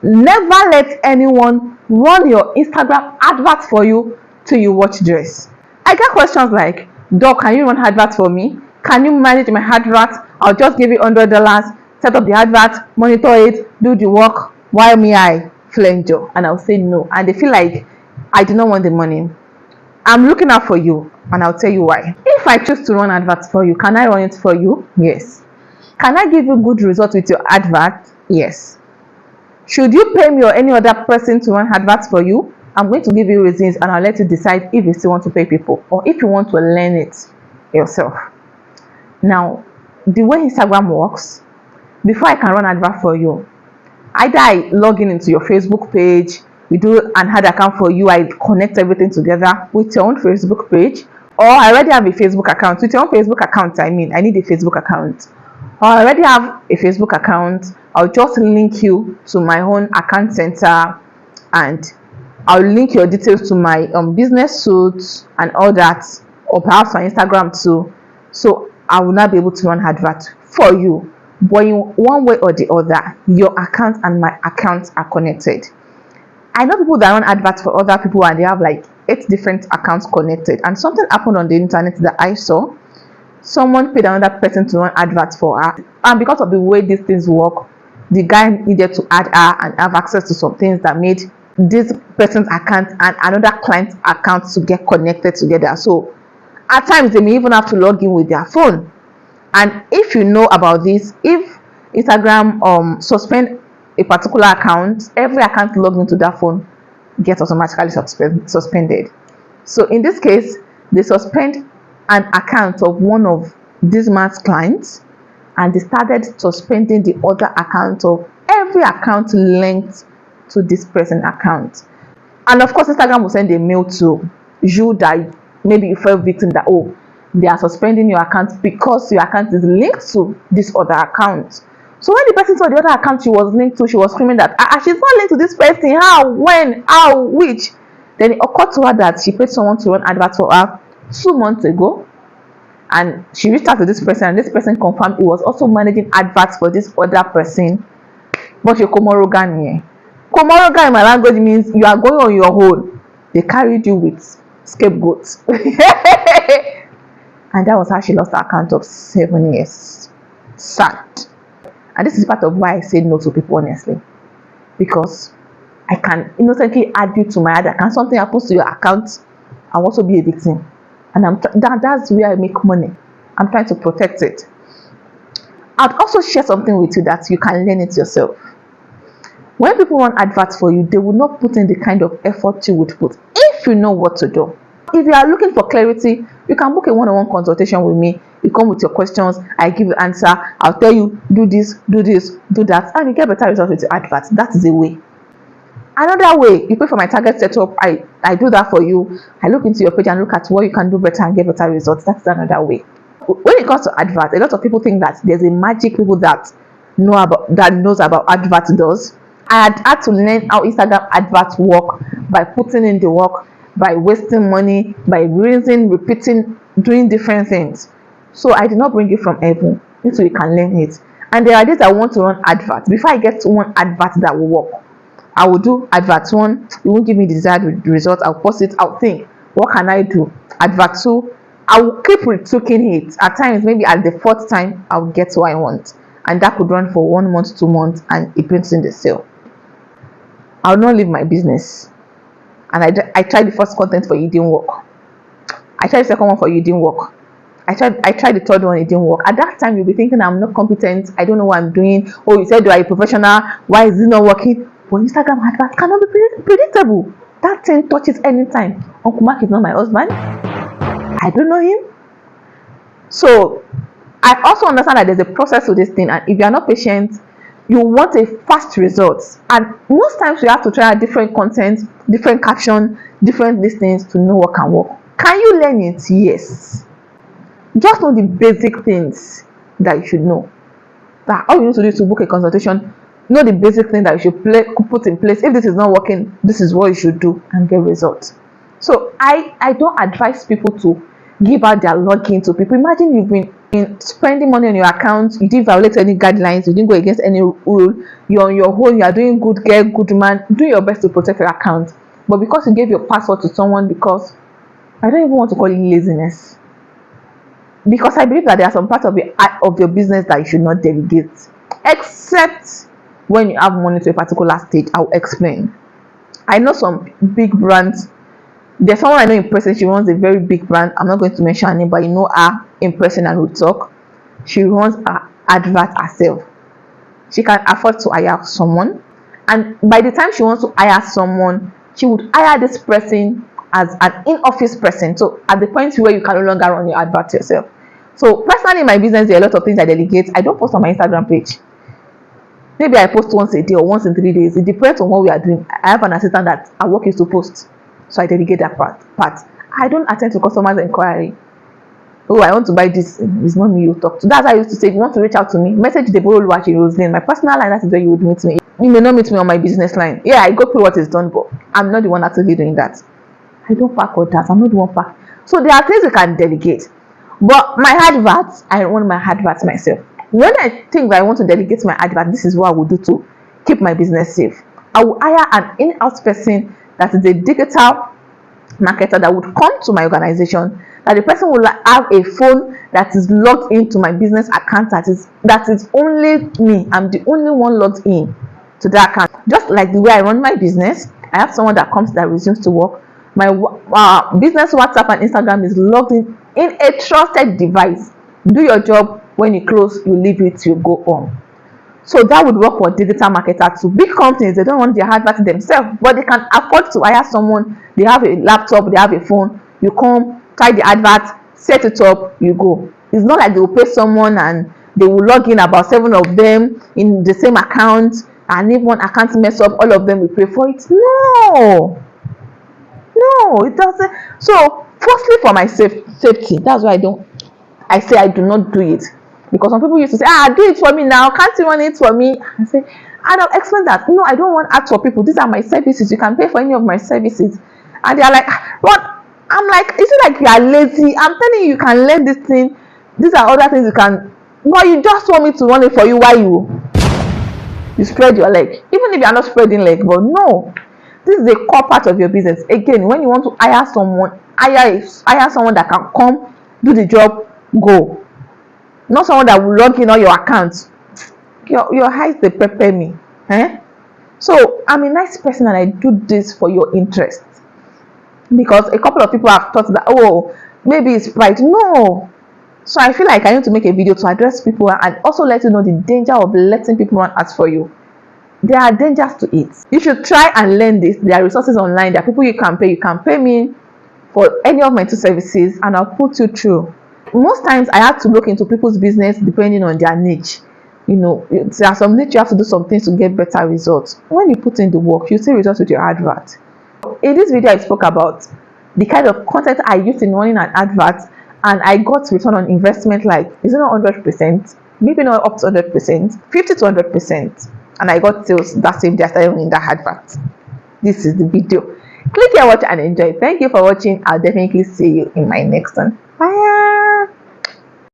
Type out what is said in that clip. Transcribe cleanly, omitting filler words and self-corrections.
Never let anyone run your Instagram advert for you till you watch this. I get questions like, Doc, can you run adverts for me? Can you manage my advert? I'll just give you $100, set up the advert, monitor it, do the work. Why me I flenjo? And I'll say no. And they feel like I do not want the money. I'm looking out for you, and I'll tell you why. If I choose to run adverts for you, can I run it for you? Yes. Can I give you good results with your advert? Yes. Should you pay me or any other person to run adverts for you? I'm going to give you reasons, and I'll let you decide if you still want to pay people or if you want to learn it yourself. Now, the way Instagram works, before I can run advert for you, either I log in into your Facebook page, we do an ad account for you, I connect everything together with your own Facebook page, or I already have a Facebook account. With your own Facebook account, I need a Facebook account. Or I already have a Facebook account, I'll just link you to my own account center, and I'll link your details to my business suits and all that, or perhaps my Instagram too. So I will not be able to run advert for you. But in one way or the other, your account and my account are connected. I know people that run adverts for other people and they have like 8 different accounts connected. And something happened on the internet that I saw. Someone paid another person to run adverts for her. And because of the way these things work, the guy needed to add her and have access to some things that made this person's account and another client's account to get connected together. So at times they may even have to log in with their phone. And if you know about this, if Instagram suspend a particular account, every account logged into that phone gets automatically suspended. So in this case, they suspend an account of one of this man's clients, and they started suspending the other account of every account linked to this person's account. And of course, Instagram will send a mail to you that maybe you fell victim that, oh, they are suspending your account because your account is linked to this other account. So when the person saw the other account she was linked to, she was screaming that she's not linked to this person. How, when, how, which? Then it occurred to her that she paid someone to run adverts for her 2 months ago, and she reached out to this person, and this person confirmed he was also managing adverts for this other person. But you're Komorogan here. Komorogan in my language means you are going on your own. They carried you with scapegoats. And that was how she lost her account of 7 years. Sad. And this is part of why I say no to people, honestly. Because I can innocently add you to my other account. Something happens to your account, I'll also be a victim. And that's where I make money. I'm trying to protect it. I'd also share something with you that you can learn it yourself. When people run adverts for you, they will not put in the kind of effort you would put if you know what to do. If you are looking for clarity, you can book a one-on-one consultation with me. You come with your questions, I give you answer, I'll tell you, do this, do that, and you get better results with your adverts. That is a way. Another way, you pay for my target setup. I do that for you. I look into your page and look at what you can do better and get better results. That's another way. When it comes to adverts, a lot of people think that there's a magic people that knows about adverts does. I had to learn how Instagram adverts work by putting in the work, by wasting money, by repeating, doing different things. So I did not bring it from heaven, so you can learn it. And there are days I want to run adverts. Before I get to one advert that will work, I will do advert 1. It won't give me desired results. I'll post it. I'll think, what can I do? Advert 2, I will keep retweaking it. At times, maybe at the 4th time, I'll get what I want. And that could run for 1 month, 2 months, and it brings in the sale. I'll not leave my business. And I tried the first content for you, it didn't work. I tried the second one for you, it didn't work. I tried the third one, it didn't work. At that time, you'll be thinking, I'm not competent, I don't know what I'm doing. Oh, you said you are a professional, why is it not working? But Instagram adverts cannot be predictable. That thing touches anytime. Uncle Mark is not my husband. I don't know him. So I also understand that there's a process to this thing, and if you are not patient, you want a fast result. And most times you have to try out different content, different caption, different listings to know what can work. Can you learn it? Yes. Just know the basic things that you should know. That all you need to do is to book a consultation. Know the basic thing that you should put in place. If this is not working, this is what you should do and get results. So I don't advise people to give out their login to people. Imagine you've been In spending money on your account, you didn't violate any guidelines, you didn't go against any rule, you're on your own, you are doing good girl, good man, do your best to protect your account. But because you gave your password to someone, because I don't even want to call it laziness, because I believe that there are some parts of your business that you should not delegate, except when you have money to a particular stage. I'll explain. I know some big brands. There's someone I know in person. She runs a very big brand. I'm not going to mention her name, but you know her in person and we'll talk. She runs her advert herself. She can afford to hire someone, and by the time she wants to hire someone, she would hire this person as an in-office person. So at the point where you can no longer run your advert yourself. So personally, in my business, there are a lot of things I delegate. I don't post on my Instagram page. Maybe I post once a day or once in 3 days. It depends on what we are doing. I have an assistant that her work is to post, so I delegate that part. I don't attend to customers' inquiry. Oh, I want to buy this. It's not me you talk to. That's why I used to say, if you want to reach out to me, message Deborah Oluwachi Roselyn. My personal line, that is where you would meet me. You may not meet me on my business line. Yeah, I go through what is done, but I'm not the one actively doing that. I don't pack all that. I'm not the one pack. So there are things you can delegate. But my adverts, I run my adverts myself. When I think that I want to delegate my advert, this is what I will do to keep my business safe. I will hire an in-house person that is a digital marketer that would come to my organization, that the person will have a phone that is logged into my business account, that is only me. I'm the only one logged in to that account. Just like the way I run my business, I have someone that comes, that resumes to work. My business WhatsApp and Instagram is logged in a trusted device. Do your job. When you close, you leave it, you go home. So that would work for digital marketers too. Big companies, they don't want their advert themselves, but they can afford to hire someone. They have a laptop, they have a phone. You come, try the advert, set it up, you go. It's not like they will pay someone and they will log in about 7 of them in the same account, and if one account mess up, all of them will pay for it. No, it doesn't. So firstly, for my safety, that's why I say I do not do it. Because some people used to say, do it for me now, can't you run it for me? I say, and I'll explain that, no, I don't want ads for people. These are my services. You can pay for any of my services. And they're like, what? I'm like, is it like you are lazy? I'm telling you, you can learn this thing. These are other things you can, but you just want me to run it for you while you spread your leg. Even if you are not spreading leg, but no. This is a core part of your business. Again, when you want to hire someone, hire someone that can come, do the job, go. Not someone that will log in all your accounts. Your eyes, they prepare me. So I'm a nice person and I do this for your interest. Because a couple of people have thought that, oh, maybe it's pride. No. So I feel like I need to make a video to address people and also let you know the danger of letting people run ads for you. There are dangers to it. You should try and learn this. There are resources online. There are people you can pay. You can pay me for any of my 2 services and I'll put you through. Most times I have to look into people's business depending on their niche. There are some niche you have to do some things to get better results. When you put in the work, you see results with your advert. In this video, I spoke about the kind of content I used in running an advert, and I got return on investment, like, is it not 100%? Maybe not up to 100%, 50 to 100%. And I got sales that same day I started running that advert. This is the video. Click here, watch and enjoy. Thank you for watching. I'll definitely see you in my next one.